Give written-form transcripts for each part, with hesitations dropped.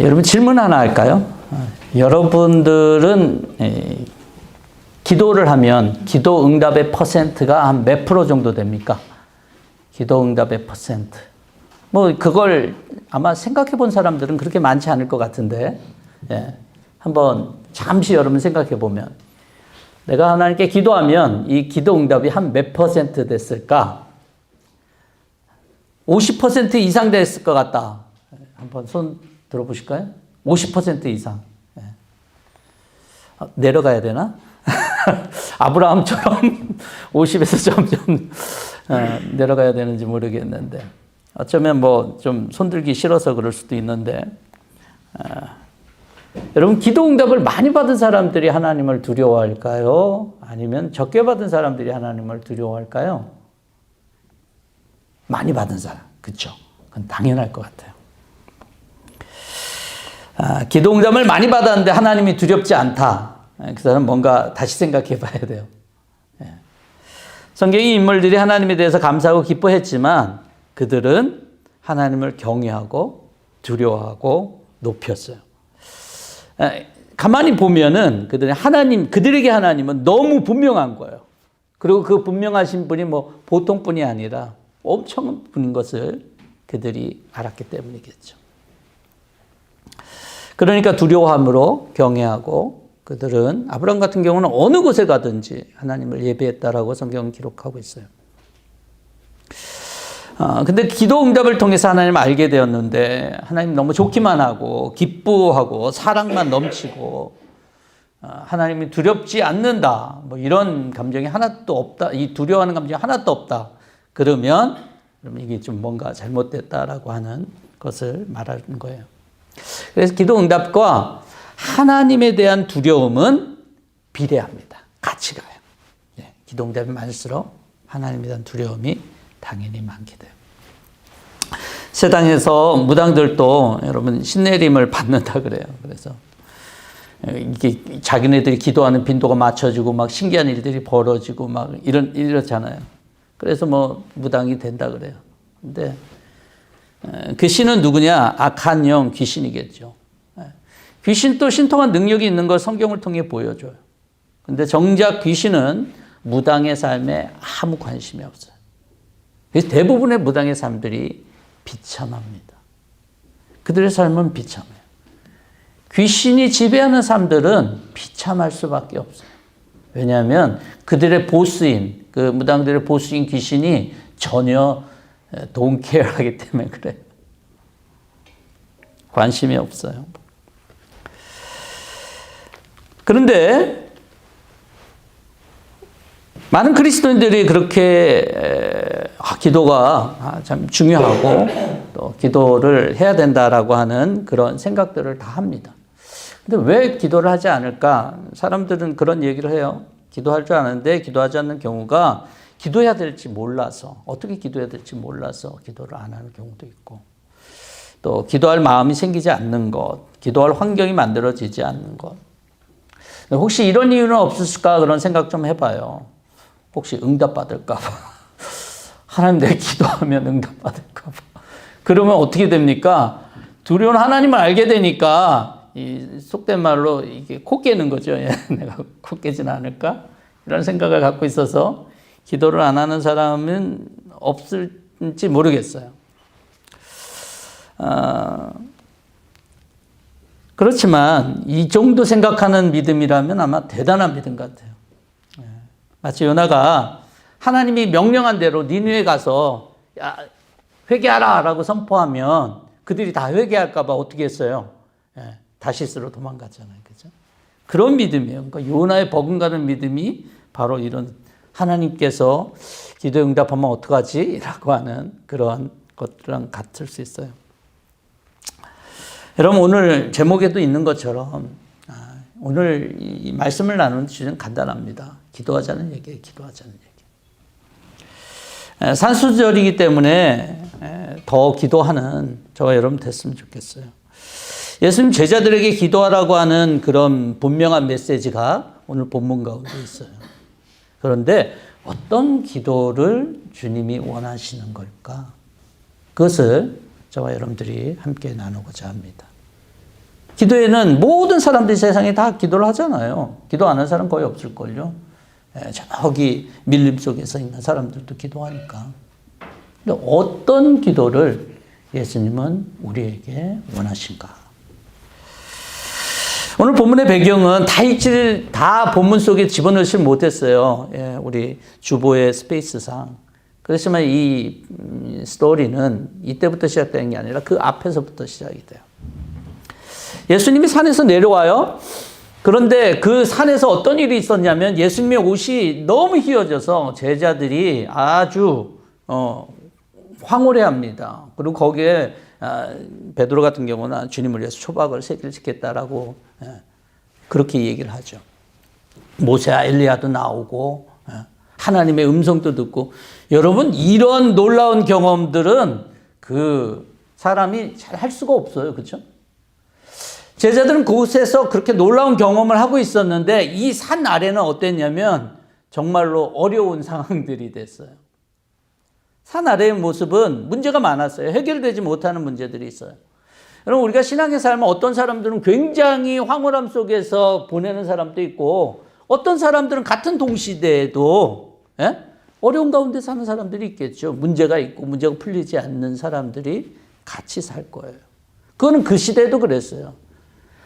여러분 질문 하나 할까요? 여러분들은 기도를 하면 기도 응답의 퍼센트가 한 몇 프로 정도 됩니까? 기도 응답의 퍼센트. 뭐 그걸 아마 생각해 본 사람들은 그렇게 많지 않을 것 같은데, 한번 잠시 여러분 생각해 보면 내가 하나님께 기도하면 이 기도 응답이 한 몇 퍼센트 됐을까? 50% 이상 됐을 것 같다. 한번 손 들어보실까요? 50% 이상. 내려가야 되나? 아브라함처럼 50에서 점점 내려가야 되는지 모르겠는데, 어쩌면 뭐 좀 손들기 싫어서 그럴 수도 있는데, 여러분 기도 응답을 많이 받은 사람들이 하나님을 두려워할까요? 아니면 적게 받은 사람들이 하나님을 두려워할까요? 많이 받은 사람, 그렇죠? 그건 당연할 것 같아요. 기도 응답을 많이 받았는데 하나님이 두렵지 않다. 그 사람은 뭔가 다시 생각해 봐야 돼요. 성경의 인물들이 하나님에 대해서 감사하고 기뻐했지만 그들은 하나님을 경외하고 두려워하고 높였어요. 가만히 보면은 그들에게 하나님은 너무 분명한 거예요. 그리고 그 분명하신 분이 뭐 보통 분이 아니라 엄청 분인 것을 그들이 알았기 때문이겠죠. 그러니까 두려워함으로 경외하고, 그들은 아브라함 같은 경우는 어느 곳에 가든지 하나님을 예배했다라고 성경은 기록하고 있어요. 근데 기도 응답을 통해서 하나님을 알게 되었는데 하나님 너무 좋기만 하고 기뻐하고 사랑만 넘치고 하나님이 두렵지 않는다, 뭐 이런 감정이 하나도 없다, 이 두려워하는 감정이 하나도 없다, 그러면 이게 좀 뭔가 잘못됐다라고 하는 것을 말하는 거예요. 그래서 기도 응답과 하나님에 대한 두려움은 비례합니다. 같이 가요. 기도 응답이 많을수록 하나님에 대한 두려움이 당연히 많게 돼요. 세상에서 무당들도 여러분 신내림을 받는다 그래요. 그래서 이게 자기네들이 기도하는 빈도가 맞춰지고 막 신기한 일들이 벌어지고 막 이렇잖아요. 그래서 뭐 무당이 된다 그래요. 근데 그 신은 누구냐? 악한 영, 귀신이겠죠. 귀신도 신통한 능력이 있는 걸 성경을 통해 보여줘요. 근데 정작 귀신은 무당의 삶에 아무 관심이 없어요. 그래서 대부분의 무당의 삶들이 비참합니다. 그들의 삶은 비참해요. 귀신이 지배하는 삶들은 비참할 수밖에 없어요. 왜냐하면 그들의 보스인, 그 무당들의 보스인 귀신이 전혀 don't care 하기 때문에 그래요. 관심이 없어요. 그런데 많은 그리스도인들이 그렇게 기도가 참 중요하고 또 기도를 해야 된다라고 하는 그런 생각들을 다 합니다. 근데 왜 기도를 하지 않을까? 사람들은 그런 얘기를 해요. 기도할 줄 아는데 기도하지 않는 경우가 기도해야 될지 몰라서, 어떻게 기도해야 될지 몰라서 기도를 안 하는 경우도 있고, 또 기도할 마음이 생기지 않는 것, 기도할 환경이 만들어지지 않는 것. 혹시 이런 이유는 없을까? 그런 생각 좀 해봐요. 혹시 응답받을까 봐. 하나님 내가 기도하면 응답받을까 봐. 그러면 어떻게 됩니까? 두려운 하나님을 알게 되니까 이 속된 말로 이게 코 깨는 거죠. 내가 코 깨지는 않을까? 이런 생각을 갖고 있어서 기도를 안 하는 사람은 없을지 모르겠어요. 그렇지만 이 정도 생각하는 믿음이라면 아마 대단한 믿음 같아요. 마치 요나가 하나님이 명령한 대로 니느웨 가서 야, 회개하라 라고 선포하면 그들이 다 회개할까 봐 어떻게 했어요? 다시스로 도망갔잖아요. 그죠? 그런 믿음이에요. 그러니까 요나의 버금가는 믿음이 바로 이런 하나님께서 기도 응답하면 어떡하지? 라고 하는 그런 것들랑 같을 수 있어요. 여러분 오늘 제목에도 있는 것처럼 오늘 이 말씀을 나누는 주제는 간단합니다. 기도하자는 얘기예요. 기도하자는 얘기. 산수절이기 때문에 더 기도하는 저와 여러분 됐으면 좋겠어요. 예수님 제자들에게 기도하라고 하는 그런 분명한 메시지가 오늘 본문 가운데 있어요. 그런데 어떤 기도를 주님이 원하시는 걸까? 그것을 저와 여러분들이 함께 나누고자 합니다. 기도에는 모든 사람들이 세상에 다 기도를 하잖아요. 기도 안 하는 사람 거의 없을걸요. 저기 밀림 속에서 있는 사람들도 기도하니까. 근데 어떤 기도를 예수님은 우리에게 원하신가? 오늘 본문의 배경은 다 본문 속에 집어넣지 못했어요. 우리 주보의 스페이스상. 그렇지만 이 스토리는 이때부터 시작되는 게 아니라 그 앞에서부터 시작이 돼요. 예수님이 산에서 내려와요. 그런데 그 산에서 어떤 일이 있었냐면 예수님의 옷이 너무 휘어져서 제자들이 아주 황홀해합니다. 그리고 거기에 베드로 같은 경우는 주님을 위해서 초박을 3개를 짓겠다라고 그렇게 얘기를 하죠. 모세와 엘리야도 나오고 하나님의 음성도 듣고. 여러분, 이런 놀라운 경험들은 그 사람이 잘 할 수가 없어요. 그렇죠? 제자들은 그곳에서 그렇게 놀라운 경험을 하고 있었는데 이 산 아래는 어땠냐면 정말로 어려운 상황들이 됐어요. 산 아래의 모습은 문제가 많았어요. 해결되지 못하는 문제들이 있어요. 여러분, 우리가 신앙의 삶을 어떤 사람들은 굉장히 황홀함 속에서 보내는 사람도 있고 어떤 사람들은 같은 동시대에도 어려운 가운데 사는 사람들이 있겠죠. 문제가 있고 문제가 풀리지 않는 사람들이 같이 살 거예요. 그거는 그 시대에도 그랬어요.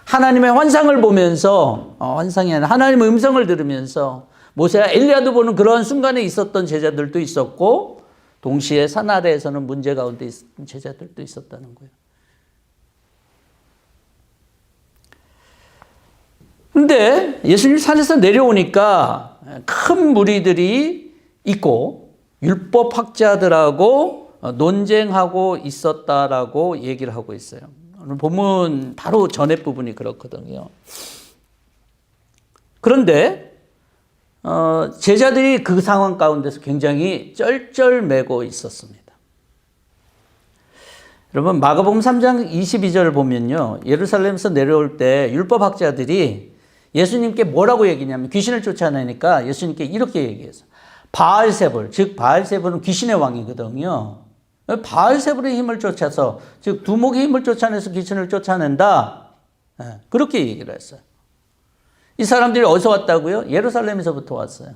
하나님의 환상을 보면서 환상이 아니라 하나님의 음성을 들으면서 모세와 엘리야도 보는 그런 순간에 있었던 제자들도 있었고 동시에 산 아래에서는 문제 가운데 있었던 제자들도 있었다는 거예요. 그런데 예수님 산에서 내려오니까 큰 무리들이 있고 율법학자들하고 논쟁하고 있었다라고 얘기를 하고 있어요. 오늘 본문 바로 전에 부분이 그렇거든요. 그런데 제자들이 그 상황 가운데서 굉장히 쩔쩔매고 있었습니다. 여러분, 마가복음 3장 22절을 보면요, 예루살렘에서 내려올 때 율법학자들이 예수님께 뭐라고 얘기냐면 귀신을 쫓아내니까 예수님께 이렇게 얘기했어요. 바알세불, 즉 바알세불은 귀신의 왕이거든요. 바알세불의 힘을 쫓아서, 즉 두목의 힘을 쫓아내서 귀신을 쫓아낸다. 그렇게 얘기를 했어요. 이 사람들이 어디서 왔다고요? 예루살렘에서부터 왔어요.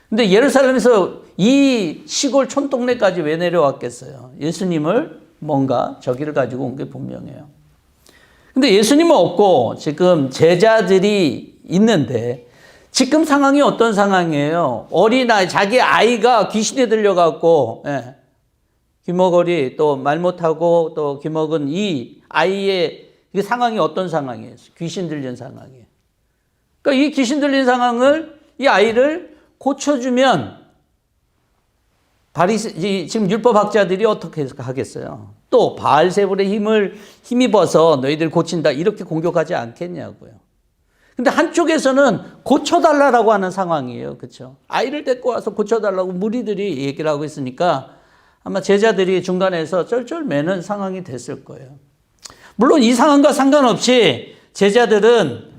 근데 예루살렘에서 이 시골 촌동네까지 왜 내려왔겠어요? 예수님을 뭔가 저기를 가지고 온 게 분명해요. 근데 예수님은 없고 지금 제자들이 있는데 지금 상황이 어떤 상황이에요? 어린아이, 자기 아이가 귀신에 들려갖고, 귀머거리, 또 말 못하고 또 귀먹은 이 아이의 상황이 어떤 상황이에요? 귀신 들린 상황이에요. 그러니까 이 귀신 들린 상황을, 이 아이를 고쳐주면 지금 율법학자들이 어떻게 하겠어요? 또 바알세불의 힘입어서 너희들 고친다 이렇게 공격하지 않겠냐고요. 근데 한쪽에서는 고쳐달라고 하는 상황이에요. 그렇죠? 아이를 데리고 와서 고쳐달라고 무리들이 얘기를 하고 있으니까 아마 제자들이 중간에서 쩔쩔매는 상황이 됐을 거예요. 물론 이 상황과 상관없이 제자들은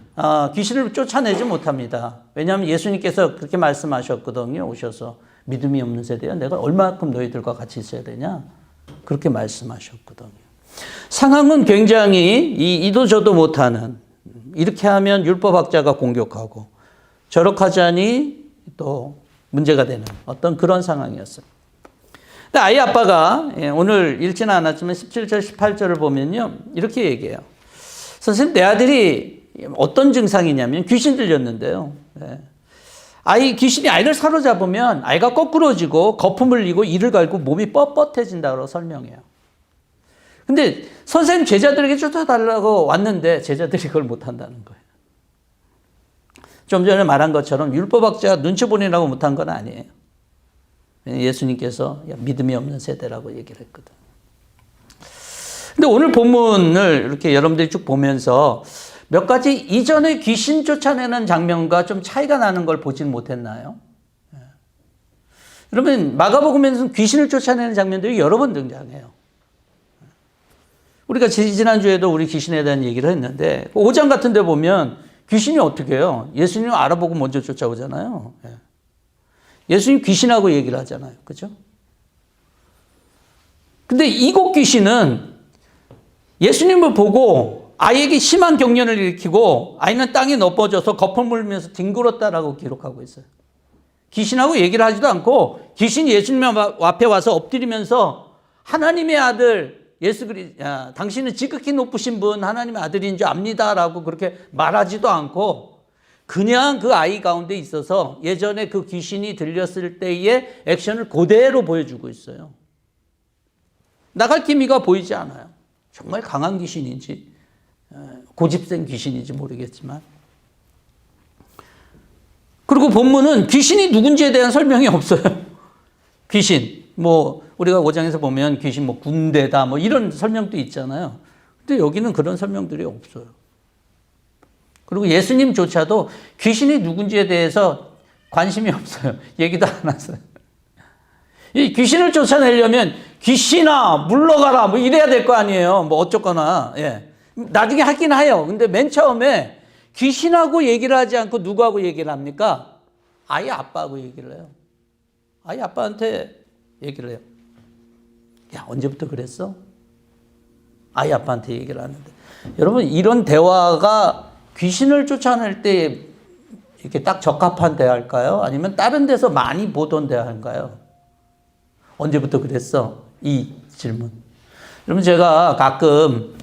귀신을 쫓아내지 못합니다. 왜냐하면 예수님께서 그렇게 말씀하셨거든요. 오셔서 믿음이 없는 세대야, 내가 얼마큼 너희들과 같이 있어야 되냐, 그렇게 말씀하셨거든요. 상황은 굉장히 이도 저도 못하는, 이렇게 하면 율법학자가 공격하고 저렇게 하자니 또 문제가 되는 어떤 그런 상황이었어요. 근데 아이 아빠가 오늘 읽지는 않았지만 17절 18절을 보면요, 이렇게 얘기해요. 선생님, 내 아들이 어떤 증상이냐면 귀신 들렸는데요, 귀신이 아이를 사로잡으면 아이가 거꾸러지고 거품을 흘리고 이를 갈고 몸이 뻣뻣해진다고 설명해요. 근데 선생님, 제자들에게 쫓아달라고 왔는데 제자들이 그걸 못한다는 거예요. 좀 전에 말한 것처럼 율법학자 눈치 보내라고 못한 건 아니에요. 예수님께서 믿음이 없는 세대라고 얘기를 했거든. 근데 오늘 본문을 이렇게 여러분들이 쭉 보면서 몇 가지 이전에 귀신 쫓아내는 장면과 좀 차이가 나는 걸 보진 못했나요? 여러분, 마가복음에서는 귀신을 쫓아내는 장면들이 여러 번 등장해요. 우리가 지난주에도 우리 귀신에 대한 얘기를 했는데 5장 같은 데 보면 귀신이 어떻게 해요? 예수님을 알아보고 먼저 쫓아오잖아요. 예수님 귀신하고 얘기를 하잖아요. 그죠? 근데 이곳 귀신은 예수님을 보고 아이에게 심한 경련을 일으키고 아이는 땅에 넘어져서 거품 물면서 뒹굴었다라고 기록하고 있어요. 귀신하고 얘기를 하지도 않고 귀신이 예수님 앞에 와서 엎드리면서 하나님의 아들 당신은 지극히 높으신 분 하나님의 아들인 줄 압니다라고 그렇게 말하지도 않고 그냥 그 아이 가운데 있어서 예전에 그 귀신이 들렸을 때의 액션을 그대로 보여주고 있어요. 나갈 기미가 보이지 않아요. 정말 강한 귀신인지 고집센 귀신인지 모르겠지만. 그리고 본문은 귀신이 누군지에 대한 설명이 없어요. 귀신 우리가 5장에서 보면 귀신 군대다 이런 설명도 있잖아요. 근데 여기는 그런 설명들이 없어요. 그리고 예수님조차도 귀신이 누군지에 대해서 관심이 없어요. 얘기도 안 하세요. 이 귀신을 쫓아내려면 귀신아 물러가라 이래야 될 거 아니에요. 어쩌거나. 예. 나중에 하긴 해요. 근데 맨 처음에 귀신하고 얘기를 하지 않고 누구하고 얘기를 합니까? 아이 아빠하고 얘기를 해요. 아이 아빠한테 얘기를 해요. 야, 언제부터 그랬어? 아이 아빠한테 얘기를 하는데. 여러분, 이런 대화가 귀신을 쫓아낼 때 이렇게 딱 적합한 대화일까요? 아니면 다른 데서 많이 보던 대화인가요? 언제부터 그랬어? 이 질문. 여러분, 제가 가끔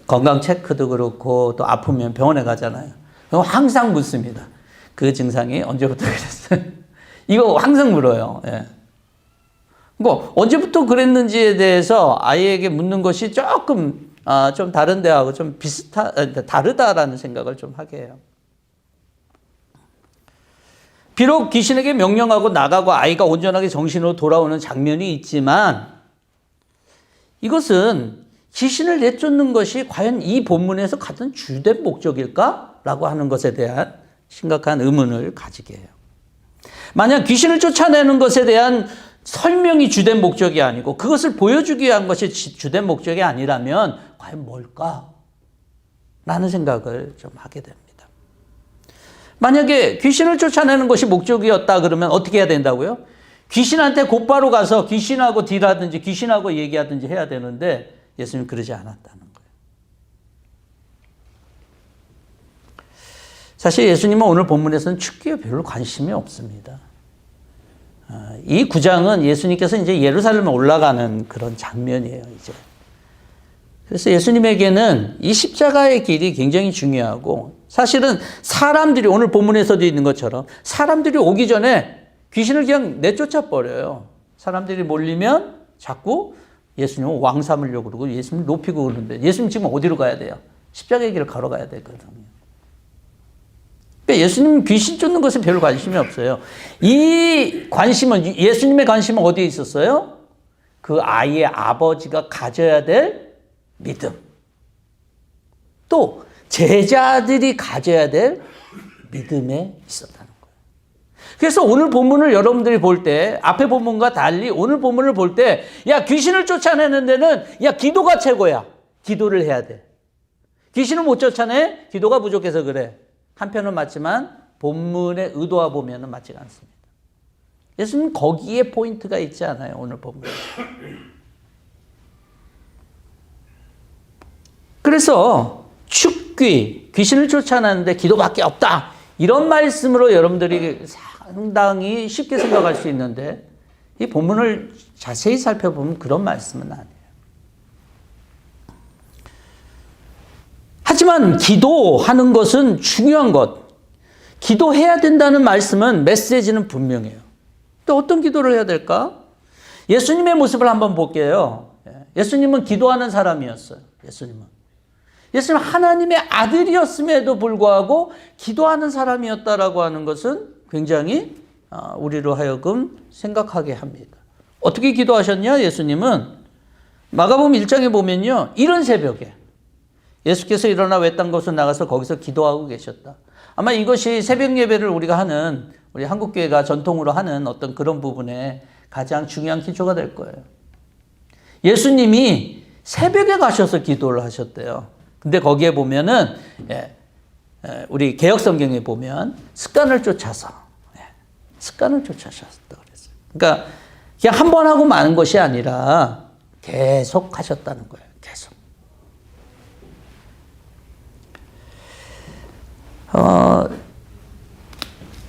건강 체크도 그렇고 또 아프면 병원에 가잖아요. 그럼 항상 묻습니다. 그 증상이 언제부터 그랬어요? 이거 항상 물어요. 예. 언제부터 그랬는지에 대해서 아이에게 묻는 것이 조금 좀 다른 데하고 좀 다르다라는 생각을 좀 하게 해요. 비록 귀신에게 명령하고 나가고 아이가 온전하게 정신으로 돌아오는 장면이 있지만 이것은 귀신을 내쫓는 것이 과연 이 본문에서 가장 주된 목적일까라고 하는 것에 대한 심각한 의문을 가지게 해요. 만약 귀신을 쫓아내는 것에 대한 설명이 주된 목적이 아니고 그것을 보여주기 위한 것이 주된 목적이 아니라면 과연 뭘까? 라는 생각을 좀 하게 됩니다. 만약에 귀신을 쫓아내는 것이 목적이었다 그러면 어떻게 해야 된다고요? 귀신한테 곧바로 가서 귀신하고 딜하든지 귀신하고 얘기하든지 해야 되는데 예수님은 그러지 않았다는 거예요. 사실 예수님은 오늘 본문에서는 축기에 별로 관심이 없습니다. 이 9장은 예수님께서 이제 예루살렘에 올라가는 그런 장면이에요, 이제. 그래서 예수님에게는 이 십자가의 길이 굉장히 중요하고 사실은 사람들이 오늘 본문에서도 있는 것처럼 사람들이 오기 전에 귀신을 그냥 내쫓아 버려요. 사람들이 몰리면 자꾸 예수님을 왕 삼으려고 그러고 예수님을 높이고 그러는데 예수님 지금 어디로 가야 돼요? 십자가의 길을 걸어가야 되거든요. 그러니까 예수님은 귀신 쫓는 것에 별로 관심이 없어요. 이 관심은 예수님의 관심은 어디에 있었어요? 그 아이의 아버지가 가져야 될 믿음. 또 제자들이 가져야 될 믿음에 있었다는 거예요. 그래서 오늘 본문을 여러분들이 볼 때 앞에 본문과 달리 오늘 본문을 볼 때 야 귀신을 쫓아내는 데는 야 기도가 최고야. 기도를 해야 돼. 귀신을 못 쫓아내? 기도가 부족해서 그래. 한편은 맞지만 본문의 의도와 보면 맞지가 않습니다. 예수님 거기에 포인트가 있지 않아요. 오늘 본문에. 그래서 귀신을 쫓아내는데 기도밖에 없다. 이런 말씀으로 여러분들이 상당히 쉽게 생각할 수 있는데 이 본문을 자세히 살펴보면 그런 말씀은 아니에요. 하지만 기도하는 것은 중요한 것. 기도해야 된다는 말씀은 메시지는 분명해요. 또 어떤 기도를 해야 될까? 예수님의 모습을 한번 볼게요. 예수님은 기도하는 사람이었어요. 예수님은 하나님의 아들이었음에도 불구하고 기도하는 사람이었다라고 하는 것은 굉장히 우리로 하여금 생각하게 합니다. 어떻게 기도하셨냐? 예수님은 마가복음 1장에 보면요. 이른 새벽에 예수께서 일어나 외딴 곳으로 나가서 거기서 기도하고 계셨다. 아마 이것이 새벽 예배를 우리가 하는 우리 한국교회가 전통으로 하는 어떤 그런 부분에 가장 중요한 기초가 될 거예요. 예수님이 새벽에 가셔서 기도를 하셨대요. 근데 거기에 보면은 우리 개역 성경에 보면 습관을 쫓아서 습관을 쫓아셨다 그랬어요. 그러니까 그냥 한 번 하고 마는 것이 아니라 계속 하셨다는 거예요. 계속.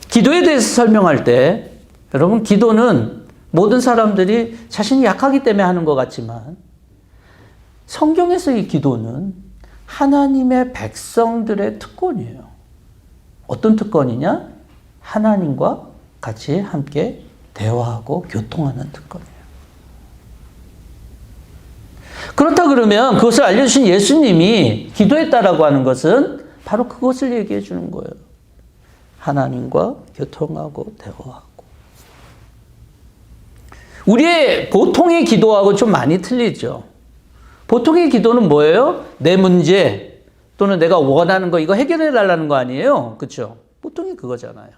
기도에 대해서 설명할 때 여러분 기도는 모든 사람들이 자신이 약하기 때문에 하는 것 같지만 성경에서의 기도는 하나님의 백성들의 특권이에요. 어떤 특권이냐? 하나님과 같이 함께 대화하고 교통하는 특권이에요. 그렇다 그러면 그것을 알려주신 예수님이 기도했다라고 하는 것은 바로 그것을 얘기해 주는 거예요. 하나님과 교통하고 대화하고. 우리의 보통의 기도하고 좀 많이 틀리죠. 보통의 기도는 뭐예요? 내 문제 또는 내가 원하는 거 이거 해결해 달라는 거 아니에요? 그렇죠? 보통이 그거잖아요.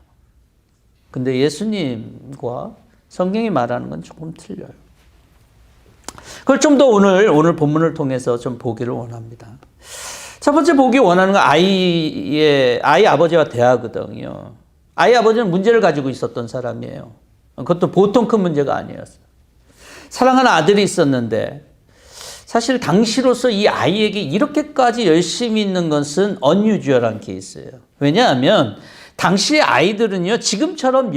근데 예수님과 성경이 말하는 건 조금 틀려요. 그걸 좀 더 오늘 본문을 통해서 좀 보기를 원합니다. 첫 번째 보기 원하는 건 아이 아버지와 대화거든요. 아이 아버지는 문제를 가지고 있었던 사람이에요. 그것도 보통 큰 문제가 아니었어요. 사랑하는 아들이 있었는데 사실 당시로서 이 아이에게 이렇게까지 열심히 있는 것은 unusual한 케이스예요. 왜냐하면 당시의 아이들은요, 지금처럼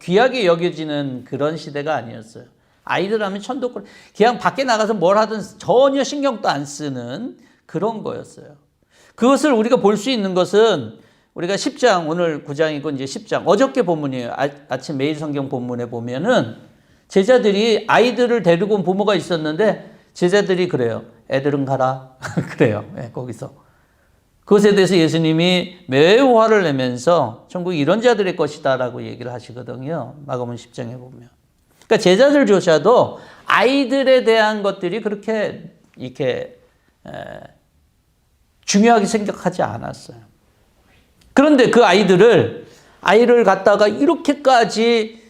귀하게 여겨지는 그런 시대가 아니었어요. 아이들 하면 천도권, 그냥 밖에 나가서 뭘 하든 전혀 신경도 안 쓰는 그런 거였어요. 그것을 우리가 볼 수 있는 것은 우리가 10장, 오늘 9장이고 이제 10장, 어저께 본문이에요. 아침 매일 성경 본문에 보면은 제자들이 아이들을 데리고 온 부모가 있었는데 제자들이 그래요. 애들은 가라. 그래요. 네, 거기서. 그것에 대해서 예수님이 매우 화를 내면서 천국이 이런 자들의 것이다 라고 얘기를 하시거든요. 마가복음 10장에 보면. 그러니까 제자들조차도 아이들에 대한 것들이 그렇게 이렇게 중요하게 생각하지 않았어요. 그런데 그 아이를 갖다가 이렇게까지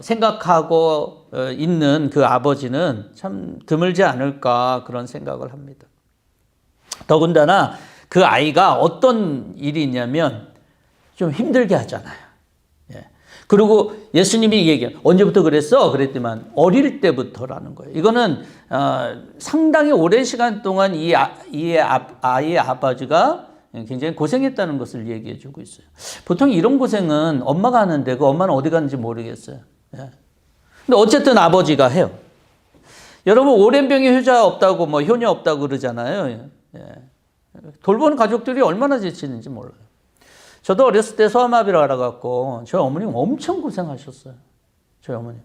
생각하고 있는 그 아버지는 참 드물지 않을까 그런 생각을 합니다. 더군다나 그 아이가 어떤 일이 있냐면 좀 힘들게 하잖아요. 예. 그리고 예수님이 얘기해요. 언제부터 그랬어? 그랬더만 어릴 때부터라는 거예요. 이거는 상당히 오랜 시간 동안 이 아이의 아버지가 굉장히 고생했다는 것을 얘기해 주고 있어요. 보통 이런 고생은 엄마가 하는데 그 엄마는 어디 갔는지 모르겠어요. 예. 근데 어쨌든 아버지가 해요. 여러분 오랜 병에 효자 없다고 효녀 없다고 그러잖아요. 예. 돌보는 가족들이 얼마나 지치는지 몰라요. 저도 어렸을 때 소아마비를 알아갖고 저희 어머님 엄청 고생하셨어요. 저희 어머님.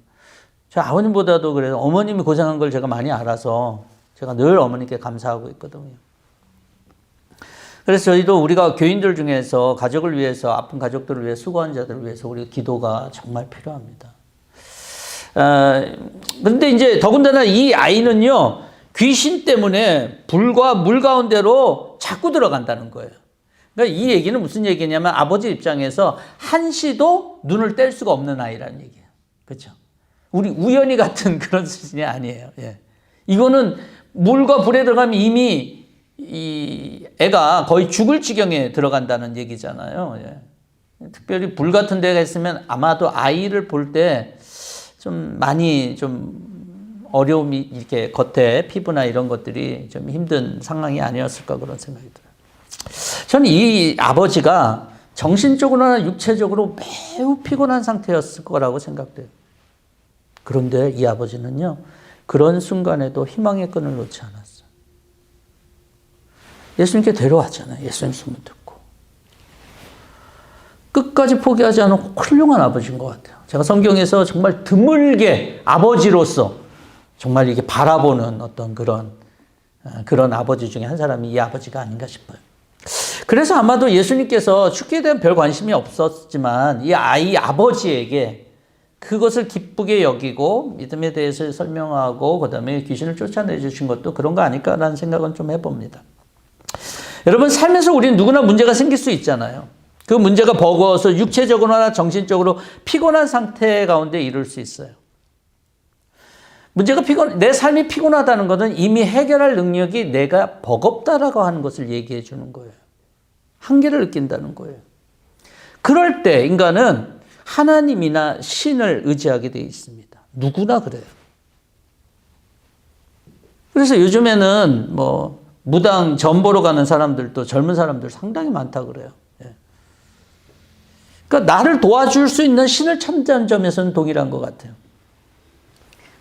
저희 아버님보다도 그래서 어머님이 고생한 걸 제가 많이 알아서 제가 늘 어머니께 감사하고 있거든요. 그래서 저희도 우리가 교인들 중에서 가족을 위해서 아픈 가족들을 위해 수고한 자들을 위해서 우리 기도가 정말 필요합니다. 그런데 이제 더군다나 이 아이는요 귀신 때문에 불과 물 가운데로 자꾸 들어간다는 거예요. 그러니까 이 얘기는 무슨 얘기냐면 아버지 입장에서 한시도 눈을 뗄 수가 없는 아이라는 얘기예요. 그렇죠? 우리 우연히 같은 그런 수준이 아니에요. 예. 이거는 물과 불에 들어가면 이미 이 애가 거의 죽을 지경에 들어간다는 얘기잖아요. 예. 특별히 불 같은 데가 있으면 아마도 아이를 볼 때 좀 많이 좀 어려움이 이렇게 겉에 피부나 이런 것들이 좀 힘든 상황이 아니었을까 그런 생각이 들어요. 저는 이 아버지가 정신적으로나 육체적으로 매우 피곤한 상태였을 거라고 생각돼요. 그런데 이 아버지는요, 그런 순간에도 희망의 끈을 놓지 않았어요. 예수님께 데려왔잖아요. 예수님 소문 듣고. 끝까지 포기하지 않은 훌륭한 아버지인 것 같아요. 제가 성경에서 정말 드물게 아버지로서 정말 이게 바라보는 어떤 그런 아버지 중에 한 사람이 이 아버지가 아닌가 싶어요. 그래서 아마도 예수님께서 축기에 대한 별 관심이 없었지만 이 아이 아버지에게 그것을 기쁘게 여기고 믿음에 대해서 설명하고 그다음에 귀신을 쫓아내 주신 것도 그런 거 아닐까라는 생각은 좀 해봅니다. 여러분 삶에서 우리는 누구나 문제가 생길 수 있잖아요. 그 문제가 버거워서 육체적으로나 정신적으로 피곤한 상태 가운데 이룰 수 있어요. 내 삶이 피곤하다는 것은 이미 해결할 능력이 내가 버겁다라고 하는 것을 얘기해 주는 거예요. 한계를 느낀다는 거예요. 그럴 때 인간은 하나님이나 신을 의지하게 되어 있습니다. 누구나 그래요. 그래서 요즘에는 무당 전 보러 가는 사람들도 젊은 사람들 상당히 많다 그래요. 예. 그러니까 나를 도와줄 수 있는 신을 찾는 점에서는 동일한 것 같아요.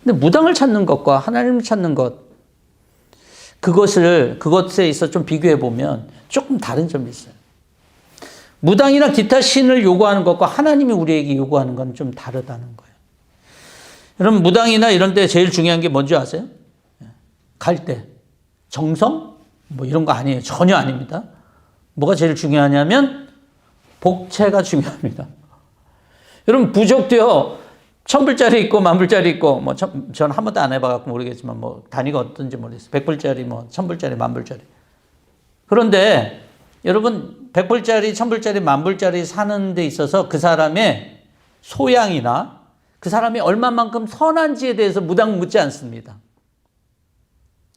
근데 무당을 찾는 것과 하나님을 찾는 것, 그것에 있어 좀 비교해 보면 조금 다른 점이 있어요. 무당이나 기타 신을 요구하는 것과 하나님이 우리에게 요구하는 건 좀 다르다는 거예요. 여러분, 무당이나 이런 데 제일 중요한 게 뭔지 아세요? 갈 때. 정성? 뭐 이런 거 아니에요. 전혀 아닙니다. 뭐가 제일 중요하냐면 복채가 중요합니다. 여러분, 부적도요, 1,000불짜리 있고 10,000불짜리 있고, 뭐, 전 한 번도 안 해봐갖고 모르겠지만, 뭐, 단위가 어떤지 모르겠어요. 100불짜리, 뭐, 1,000불짜리, 10,000불짜리. 그런데 여러분, 100불짜리, 1,000불짜리, 10,000불짜리 사는 데 있어서 그 사람의 소양이나 그 사람이 얼마만큼 선한지에 대해서 무당 묻지 않습니다.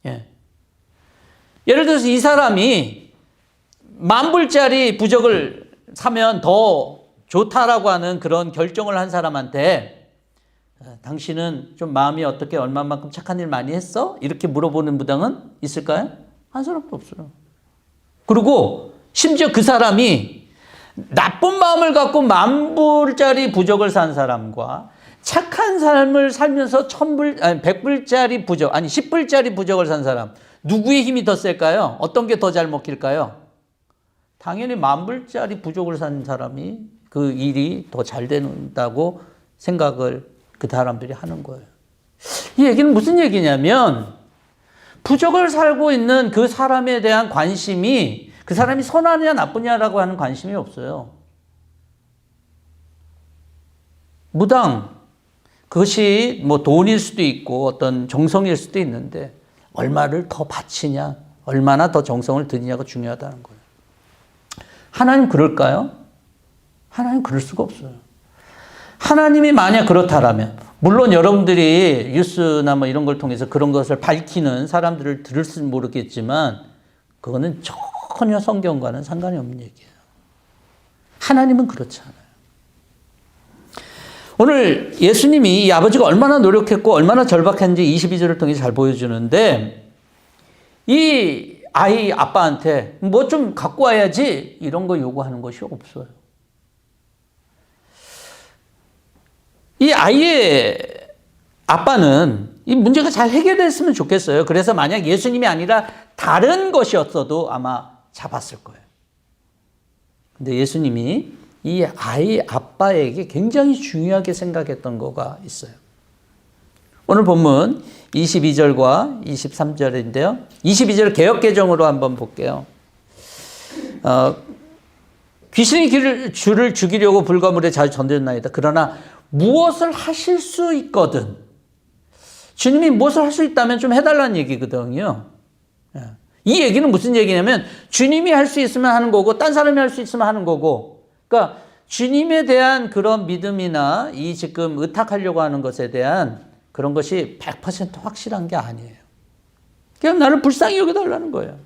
예. 예를 들어서 이 사람이 10,000불짜리 부적을 사면 더 좋다라고 하는 그런 결정을 한 사람한테 당신은 좀 마음이 어떻게 얼마만큼 착한 일 많이 했어? 이렇게 물어보는 무당은 있을까요? 한 사람도 없어요. 그리고 심지어 그 사람이 나쁜 마음을 갖고 10,000불짜리 부적을 산 사람과 착한 삶을 살면서 100불짜리 부적, 아니 10불짜리 부적을 산 사람, 누구의 힘이 더 셀까요? 어떤 게 더 잘 먹힐까요? 당연히 10,000불짜리 부적을 산 사람이 그 일이 더 잘 된다고 생각을 그 사람들이 하는 거예요. 이 얘기는 무슨 얘기냐면 부적을 살고 있는 그 사람에 대한 관심이 그 사람이 선하냐 나쁘냐라고 하는 관심이 없어요. 무당, 그것이 뭐 돈일 수도 있고 어떤 정성일 수도 있는데 얼마를 더 바치냐, 얼마나 더 정성을 들이냐가 중요하다는 거예요. 하나님 그럴까요? 하나님 그럴 수가 없어요. 하나님이 만약 그렇다라면, 물론 여러분들이 뉴스나 뭐 이런 걸 통해서 그런 것을 밝히는 사람들을 들을지는 모르겠지만 그거는 전혀 성경과는 상관이 없는 얘기예요. 하나님은 그렇지 않아요. 오늘 예수님이 이 아버지가 얼마나 노력했고 얼마나 절박했는지 22절을 통해 잘 보여주는데 이 아이 아빠한테 뭐 좀 갖고 와야지 이런 거 요구하는 것이 없어요. 이 아이의 아빠는 이 문제가 잘 해결됐으면 좋겠어요. 그래서 만약 예수님이 아니라 다른 것이었어도 아마 잡았을 거예요. 근데 예수님이 이 아이 아빠에게 굉장히 중요하게 생각했던 거가 있어요. 오늘 본문 22절과 23절인데요. 22절 개역개정으로 한번 볼게요. 귀신이 주를 죽이려고 불가물에 자주 전도했나이다. 그러나 무엇을 하실 수 있거든. 주님이 무엇을 할 수 있다면 좀 해달라는 얘기거든요. 이 얘기는 무슨 얘기냐면 주님이 할 수 있으면 하는 거고 딴 사람이 할 수 있으면 하는 거고, 그러니까 주님에 대한 그런 믿음이나 이 지금 의탁하려고 하는 것에 대한 그런 것이 100% 확실한 게 아니에요. 그냥 나를 불쌍히 여겨달라는 거예요.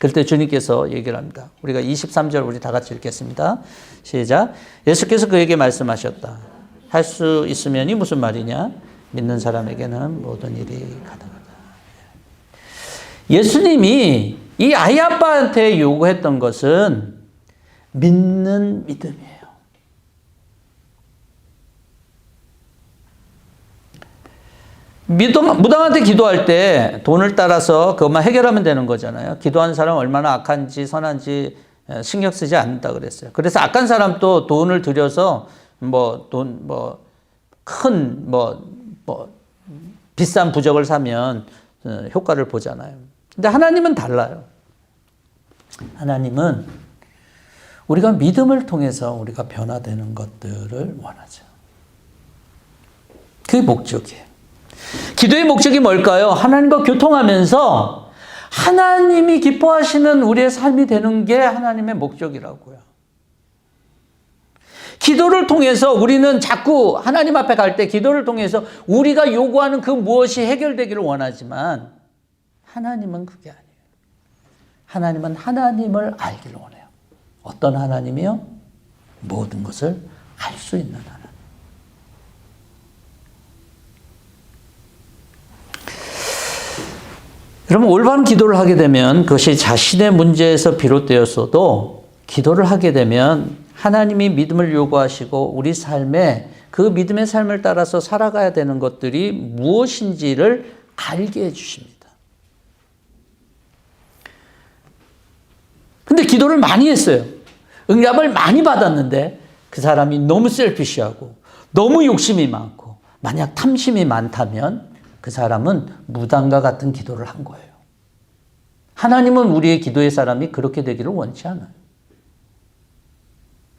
그때 주님께서 얘기를 합니다. 우리가 23절 우리 다 같이 읽겠습니다. 시작. 예수께서 그에게 말씀하셨다. 할 수 있으면이 무슨 말이냐? 믿는 사람에게는 모든 일이 가능하다. 예수님이 이 아이 아빠한테 요구했던 것은 믿는 믿음이에요. 무당한테 기도할 때 돈을 따라서 그것만 해결하면 되는 거잖아요. 기도하는 사람 얼마나 악한지 선한지 신경 쓰지 않는다 그랬어요. 그래서 악한 사람도 돈을 들여서 비싼 부적을 사면 효과를 보잖아요. 근데 하나님은 달라요. 하나님은 우리가 믿음을 통해서 우리가 변화되는 것들을 원하죠. 그게 목적이에요. 기도의 목적이 뭘까요? 하나님과 교통하면서 하나님이 기뻐하시는 우리의 삶이 되는 게 하나님의 목적이라고요. 기도를 통해서 우리는 자꾸 하나님 앞에 갈 때 기도를 통해서 우리가 요구하는 그 무엇이 해결되기를 원하지만 하나님은 그게 아니에요. 하나님은 하나님을 알기를 원해요. 어떤 하나님이요? 모든 것을 알 수 있는 하나님. 여러분, 올바른 기도를 하게 되면 그것이 자신의 문제에서 비롯되었어도 기도를 하게 되면 하나님이 믿음을 요구하시고 우리 삶에 그 믿음의 삶을 따라서 살아가야 되는 것들이 무엇인지를 알게 해주십니다. 근데 기도를 많이 했어요. 응답을 많이 받았는데 그 사람이 너무 셀피시하고 너무 욕심이 많고 만약 탐심이 많다면 그 사람은 무당과 같은 기도를 한 거예요. 하나님은 우리의 기도의 사람이 그렇게 되기를 원치 않아요.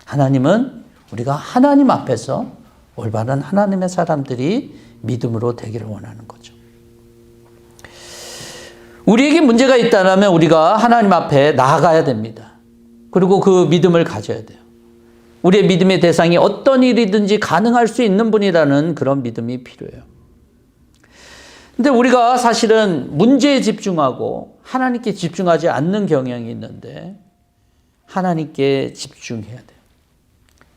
하나님은 우리가 하나님 앞에서 올바른 하나님의 사람들이 믿음으로 되기를 원하는 거죠. 우리에게 문제가 있다면 우리가 하나님 앞에 나아가야 됩니다. 그리고 그 믿음을 가져야 돼요. 우리의 믿음의 대상이 어떤 일이든지 가능할 수 있는 분이라는 그런 믿음이 필요해요. 근데 우리가 사실은 문제에 집중하고 하나님께 집중하지 않는 경향이 있는데 하나님께 집중해야 돼요.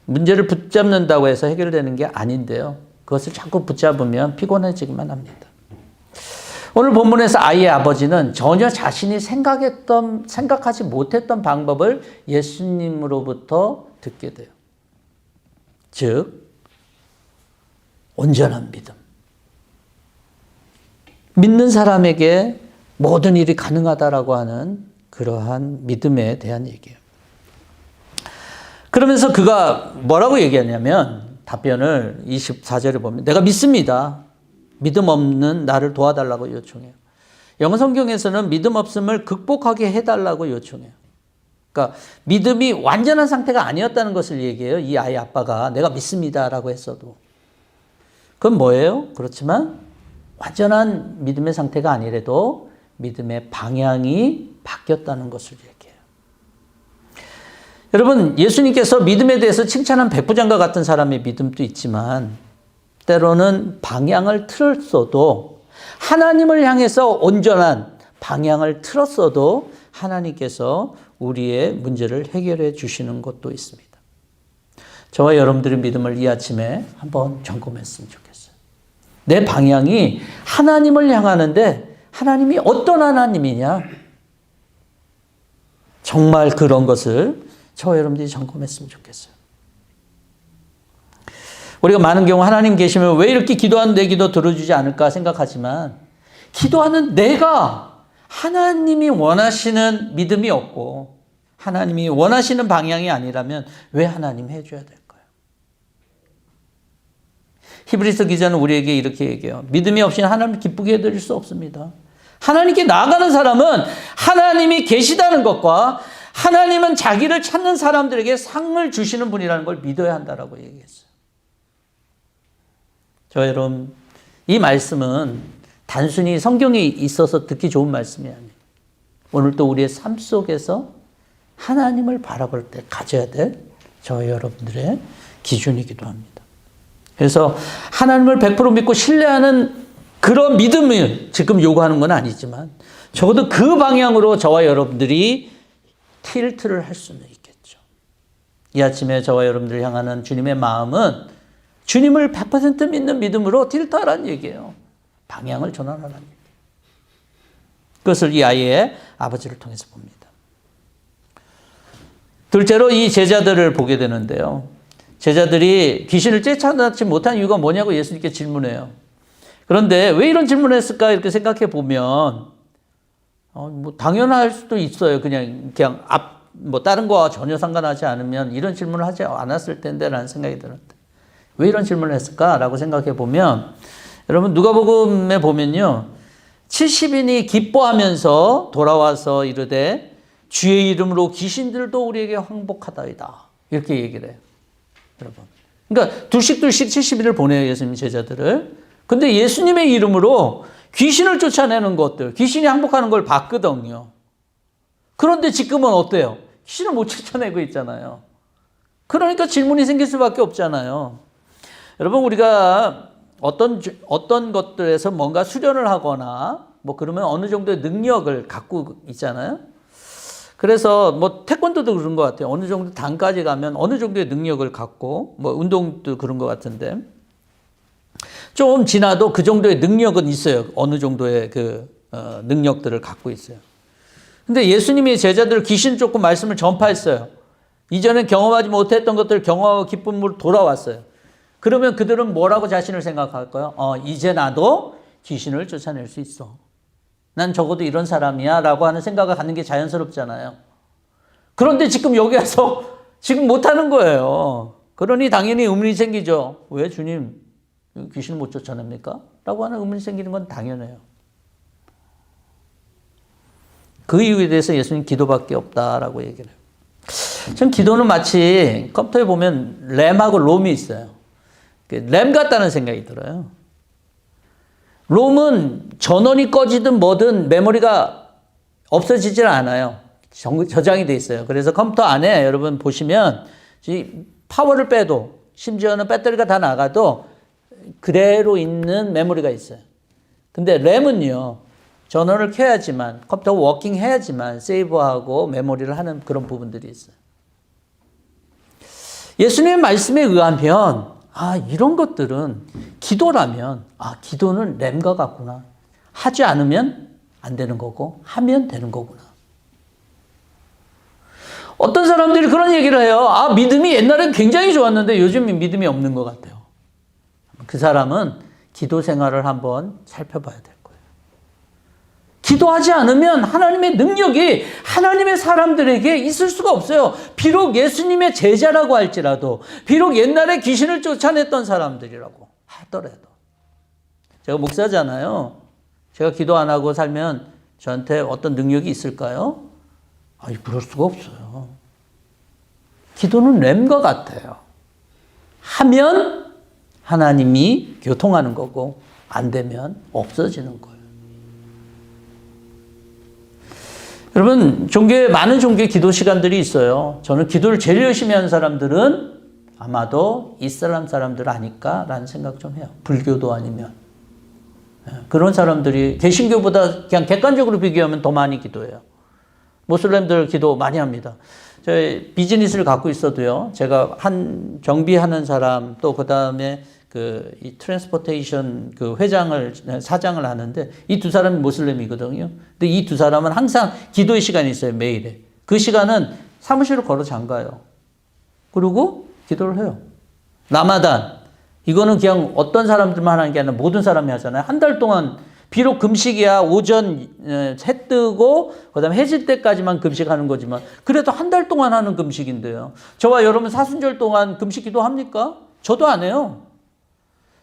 문제를 붙잡는다고 해서 해결되는 게 아닌데요. 그것을 자꾸 붙잡으면 피곤해지기만 합니다. 오늘 본문에서 아이의 아버지는 전혀 자신이 생각하지 못했던 방법을 예수님으로부터 듣게 돼요. 즉, 온전한 믿음. 믿는 사람에게 모든 일이 가능하다라고 하는 그러한 믿음에 대한 얘기예요. 그러면서 그가 뭐라고 얘기하냐면 답변을 24절에 보면 내가 믿습니다. 믿음 없는 나를 도와달라고 요청해요. 영어 성경에서는 믿음 없음을 극복하게 해달라고 요청해요. 그러니까 믿음이 완전한 상태가 아니었다는 것을 얘기해요. 이 아이 아빠가 내가 믿습니다라고 했어도. 그건 뭐예요? 그렇지만 완전한 믿음의 상태가 아니래도 믿음의 방향이 바뀌었다는 것을 얘기해요. 여러분, 예수님께서 믿음에 대해서 칭찬한 백부장과 같은 사람의 믿음도 있지만 때로는 방향을 틀었어도 하나님을 향해서 온전한 방향을 틀었어도 하나님께서 우리의 문제를 해결해 주시는 것도 있습니다. 저와 여러분들의 믿음을 이 아침에 한번 점검했으면 좋겠어요. 내 방향이 하나님을 향하는데 하나님이 어떤 하나님이냐? 정말 그런 것을 저와 여러분들이 점검했으면 좋겠어요. 우리가 많은 경우 하나님 계시면 왜 이렇게 기도하는 내 기도 들어주지 않을까 생각하지만 기도하는 내가 하나님이 원하시는 믿음이 없고 하나님이 원하시는 방향이 아니라면 왜 하나님 해줘야 될까요? 히브리서 기자는 우리에게 이렇게 얘기해요. 믿음이 없이는 하나님을 기쁘게 해드릴 수 없습니다. 하나님께 나아가는 사람은 하나님이 계시다는 것과 하나님은 자기를 찾는 사람들에게 상을 주시는 분이라는 걸 믿어야 한다라고 얘기했어요. 저 여러분, 이 말씀은 단순히 성경에 있어서 듣기 좋은 말씀이 아니에요. 오늘 또 우리의 삶 속에서 하나님을 바라볼 때 가져야 될 저 여러분들의 기준이기도 합니다. 그래서 하나님을 100% 믿고 신뢰하는 그런 믿음을 지금 요구하는 건 아니지만 적어도 그 방향으로 저와 여러분들이 틸트를 할 수는 있겠죠. 이 아침에 저와 여러분들을 향하는 주님의 마음은 주님을 100% 믿는 믿음으로 틸트하라는 얘기예요. 방향을 전환하라는 얘기예요. 그것을 이 아이의 아버지를 통해서 봅니다. 둘째로 이 제자들을 보게 되는데요. 제자들이 귀신을 쫓아내지 못한 이유가 뭐냐고 예수님께 질문해요. 그런데 왜 이런 질문을 했을까 이렇게 생각해 보면 뭐 당연할 수도 있어요. 그냥 다른 거와 전혀 상관하지 않으면 이런 질문을 하지 않았을 텐데라는 생각이 들었는데 왜 이런 질문을 했을까라고 생각해 보면 여러분 누가복음에 보면요. 70인이 기뻐하면서 돌아와서 이르되 주의 이름으로 귀신들도 우리에게 항복하다이다. 이렇게 얘기를 해요. 여러분. 그러니까 둘씩 70인을 보내요. 예수님 제자들을. 근데 예수님의 이름으로 귀신을 쫓아내는 것들, 귀신이 항복하는 걸 봤거든요. 그런데 지금은 어때요? 귀신을 못 쫓아내고 있잖아요. 그러니까 질문이 생길 수밖에 없잖아요. 여러분 우리가 어떤 것들에서 뭔가 수련을 하거나 뭐 그러면 어느 정도의 능력을 갖고 있잖아요. 그래서 뭐 태권도도 그런 것 같아요. 어느 정도 단까지 가면 어느 정도의 능력을 갖고 뭐 운동도 그런 것 같은데 좀 지나도 그 정도의 능력은 있어요. 어느 정도의 그 능력들을 갖고 있어요. 근데 예수님이 제자들 귀신 쫓고 말씀을 전파했어요. 이전엔 경험하지 못했던 것들을 경험하고 기쁨으로 돌아왔어요. 그러면 그들은 뭐라고 자신을 생각할까요? 이제 나도 귀신을 쫓아낼 수 있어. 난 적어도 이런 사람이야 라고 하는 생각을 갖는 게 자연스럽잖아요. 그런데 지금 여기 와서 지금 못하는 거예요. 그러니 당연히 의문이 생기죠. 왜 주님 귀신을 못 쫓아냅니까? 라고 하는 의문이 생기는 건 당연해요. 그 이유에 대해서 예수님 기도밖에 없다라고 얘기를 해요. 전 기도는 마치 컴퓨터에 보면 램하고 롬이 있어요. 램 같다는 생각이 들어요. 롬은 전원이 꺼지든 뭐든 메모리가 없어지질 않아요. 저장이 돼 있어요. 그래서 컴퓨터 안에 여러분 보시면 파워를 빼도 심지어는 배터리가 다 나가도 그대로 있는 메모리가 있어요. 근데 램은요. 전원을 켜야지만 컴퓨터가 워킹 해야지만 세이브하고 메모리를 하는 그런 부분들이 있어요. 예수님의 말씀에 의하면 이런 것들은 기도라면 기도는 램과 같구나. 하지 않으면 안 되는 거고 하면 되는 거구나. 어떤 사람들이 그런 얘기를 해요. 믿음이 옛날엔 굉장히 좋았는데 요즘은 믿음이 없는 것 같아요. 그 사람은 기도 생활을 한번 살펴봐야 돼요. 기도하지 않으면 하나님의 능력이 하나님의 사람들에게 있을 수가 없어요. 비록 예수님의 제자라고 할지라도, 비록 옛날에 귀신을 쫓아냈던 사람들이라고 하더라도. 제가 목사잖아요. 제가 기도 안 하고 살면 저한테 어떤 능력이 있을까요? 그럴 수가 없어요. 기도는 램과 같아요. 하면 하나님이 교통하는 거고 안 되면 없어지는 거예요. 여러분, 많은 종교의 기도 시간들이 있어요. 저는 기도를 제일 열심히 하는 사람들은 아마도 이슬람 사람들 아닐까라는 생각 좀 해요. 불교도 아니면. 그런 사람들이 개신교보다 그냥 객관적으로 비교하면 더 많이 기도해요. 모슬렘들 기도 많이 합니다. 저희 비즈니스를 갖고 있어도요. 제가 정비하는 사람 또 그다음에 이 트랜스포테이션 사장을 하는데 이 두 사람이 모슬렘이거든요. 근데 이 두 사람은 항상 기도의 시간이 있어요, 매일에. 그 시간은 사무실을 걸어 잠가요. 그리고 기도를 해요. 라마단. 이거는 그냥 어떤 사람들만 하는 게 아니라 모든 사람이 하잖아요. 한 달 동안 비록 금식이야 오전 해 뜨고 그다음에 해질 때까지만 금식하는 거지만 그래도 한 달 동안 하는 금식인데요. 저와 여러분 사순절 동안 금식 기도합니까? 저도 안 해요.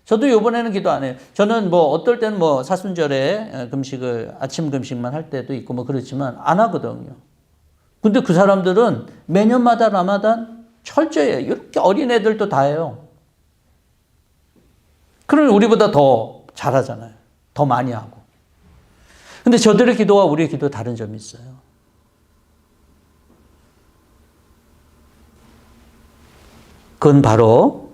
저도 이번에는 기도 안 해요. 저는 어떨 때는 사순절에 금식을, 아침 금식만 할 때도 있고 그렇지만 안 하거든요. 근데 그 사람들은 매년마다 라마단 철저히 해요. 이렇게 어린애들도 다 해요. 그러면 우리보다 더 잘하잖아요. 더 많이 하고. 근데 저들의 기도와 우리의 기도 다른 점이 있어요. 그건 바로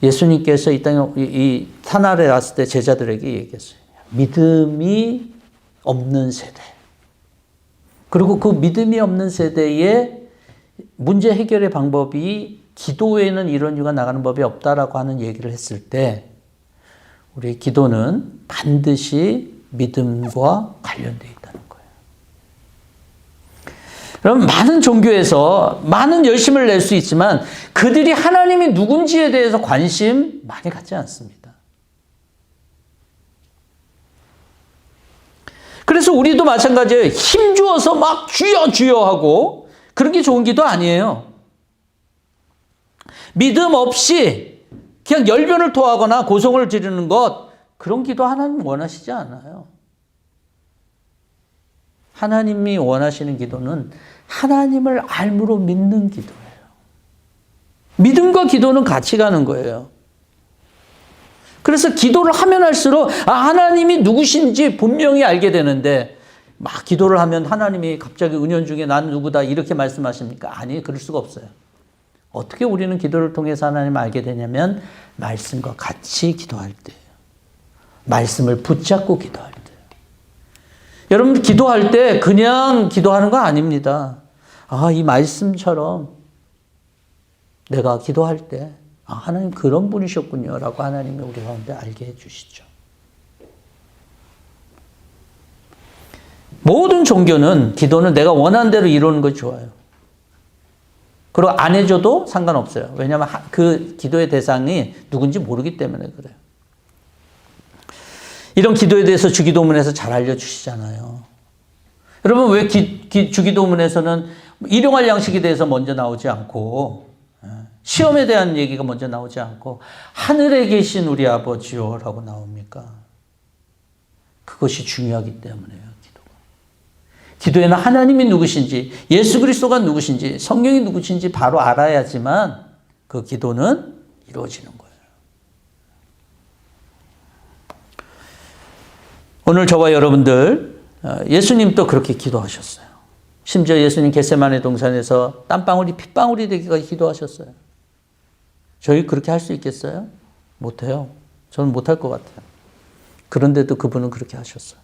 예수님께서 이 땅에 이 산하에 왔을 때 제자들에게 얘기했어요. 믿음이 없는 세대. 그리고 그 믿음이 없는 세대의 문제 해결의 방법이 기도에는 이런 이유가 나가는 법이 없다라고 하는 얘기를 했을 때 우리의 기도는 반드시 믿음과 관련되어 있다는 거예요. 여러분, 많은 종교에서 많은 열심을 낼 수 있지만 그들이 하나님이 누군지에 대해서 관심 많이 갖지 않습니다. 그래서 우리도 마찬가지예요. 힘주어서 막 주여 주여 하고 그런 게 좋은 기도 아니에요. 믿음 없이 그냥 열변을 토하거나 고성을 지르는 것, 그런 기도 하나님 원하시지 않아요. 하나님이 원하시는 기도는 하나님을 알므로 믿는 기도예요. 믿음과 기도는 같이 가는 거예요. 그래서 기도를 하면 할수록 하나님이 누구신지 분명히 알게 되는데 막 기도를 하면 하나님이 갑자기 은연중에 난 누구다 이렇게 말씀하십니까? 아니, 그럴 수가 없어요. 어떻게 우리는 기도를 통해서 하나님을 알게 되냐면 말씀과 같이 기도할 때예요. 말씀을 붙잡고 기도할 때예요. 여러분, 기도할 때 그냥 기도하는 거 아닙니다. 이 말씀처럼 내가 기도할 때 하나님 그런 분이셨군요 라고 하나님이 우리 가운데 알게 해주시죠. 모든 종교는 기도는 내가 원하는 대로 이루는 것이 좋아요. 그리고 안 해줘도 상관없어요. 왜냐하면 그 기도의 대상이 누군지 모르기 때문에 그래요. 이런 기도에 대해서 주기도문에서 잘 알려주시잖아요. 여러분, 왜 주기도문에서는 일용할 양식에 대해서 먼저 나오지 않고 시험에 대한 얘기가 먼저 나오지 않고 하늘에 계신 우리 아버지요 라고 나옵니까? 그것이 중요하기 때문에요. 기도에는 하나님이 누구신지, 예수 그리스도가 누구신지, 성령이 누구신지 바로 알아야지만 그 기도는 이루어지는 거예요. 오늘 저와 여러분들, 예수님도 그렇게 기도하셨어요. 심지어 예수님 겟세마네 동산에서 땀방울이 핏방울이 되기까지 기도하셨어요. 저희 그렇게 할 수 있겠어요? 못해요. 저는 못할 것 같아요. 그런데도 그분은 그렇게 하셨어요.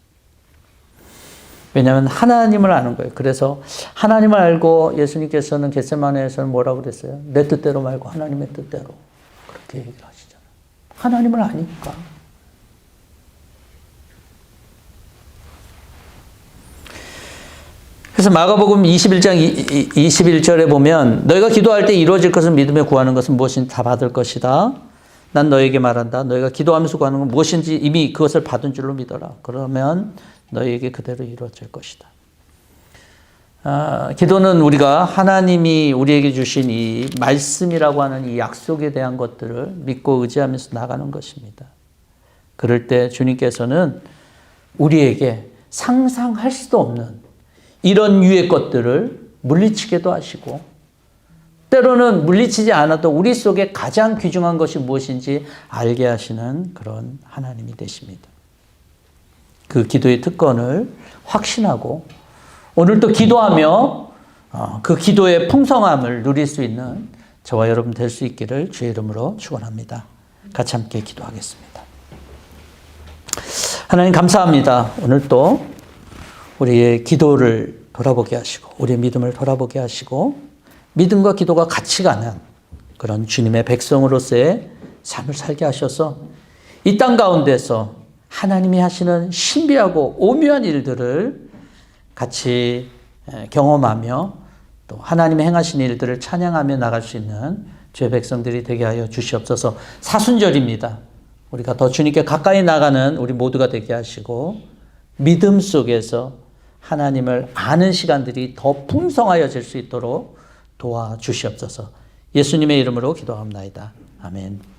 왜냐하면 하나님을 아는 거예요. 그래서 하나님을 알고 예수님께서는 겟세마네에서는 뭐라고 그랬어요? 내 뜻대로 말고 하나님의 뜻대로. 그렇게 얘기를 하시잖아요. 하나님을 아니까. 그래서 마가복음 21장 21절에 보면 너희가 기도할 때 이루어질 것을 믿으며 구하는 것은 무엇인지 다 받을 것이다. 난 너에게 말한다. 너희가 기도하면서 구하는 건 무엇인지 이미 그것을 받은 줄로 믿어라. 그러면 너희에게 그대로 이루어질 것이다. 기도는 우리가 하나님이 우리에게 주신 이 말씀이라고 하는 이 약속에 대한 것들을 믿고 의지하면서 나가는 것입니다. 그럴 때 주님께서는 우리에게 상상할 수도 없는 이런 유의 것들을 물리치게도 하시고 때로는 물리치지 않아도 우리 속에 가장 귀중한 것이 무엇인지 알게 하시는 그런 하나님이 되십니다. 그 기도의 특권을 확신하고 오늘도 기도하며 그 기도의 풍성함을 누릴 수 있는 저와 여러분 될 수 있기를 주의 이름으로 축원합니다. 같이 함께 기도하겠습니다. 하나님 감사합니다. 오늘 또 우리의 기도를 돌아보게 하시고 우리의 믿음을 돌아보게 하시고 믿음과 기도가 같이 가는 그런 주님의 백성으로서의 삶을 살게 하셔서 이 땅 가운데서 하나님이 하시는 신비하고 오묘한 일들을 같이 경험하며 또 하나님이 행하신 일들을 찬양하며 나갈 수 있는 주의 백성들이 되게 하여 주시옵소서. 사순절입니다. 우리가 더 주님께 가까이 나가는 우리 모두가 되게 하시고 믿음 속에서 하나님을 아는 시간들이 더 풍성하여질 수 있도록 도와주시옵소서. 예수님의 이름으로 기도합니다. 아멘.